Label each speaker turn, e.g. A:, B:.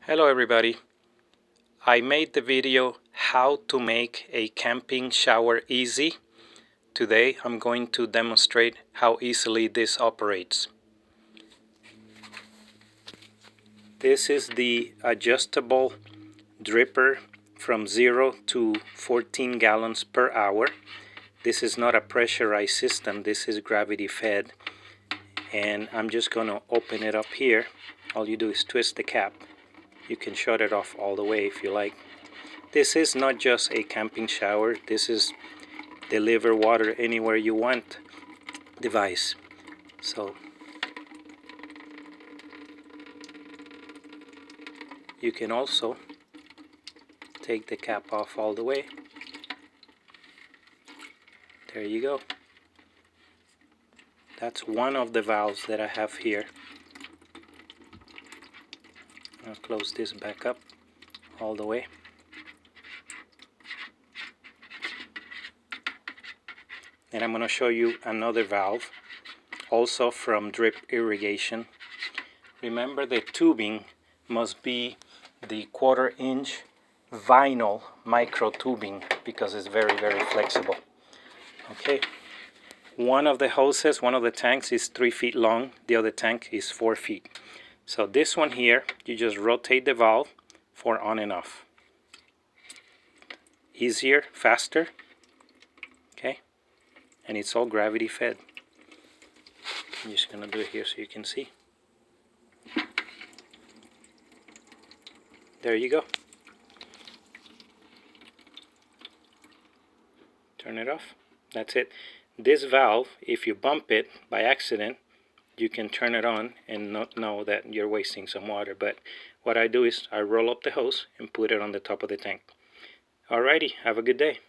A: Hello everybody. I made the video how to make a camping shower easy. Today I'm going to demonstrate how easily this operates. This is the adjustable dripper from 0 to 14 gallons per hour. This is not a pressurized system, this is gravity fed. And I'm just going to open it up here. All you do is twist the cap. You can shut it off all the way if you like. This is not just a camping shower, this is deliver water anywhere you want device. So you can also take the cap off all the way. There you go. That's one of the valves that I have here. I'll close this back up all the way. And I'm going to show you another valve, also from drip irrigation. Remember, the tubing must be the 1/4 inch vinyl micro tubing because it's very, very flexible. Okay, one of the hoses, one of the tanks is 3 feet long, the other tank is 4 feet. So this one here, you just rotate the valve for on and off. Easier, faster, okay, and it's all gravity fed. I'm just gonna do it here so you can see. There you go. Turn it off. That's it. This valve, if you bump it by accident, you can turn it on and not know that you're wasting some water. But what I do is I roll up the hose and put it on the top of the tank. Alrighty, have a good day.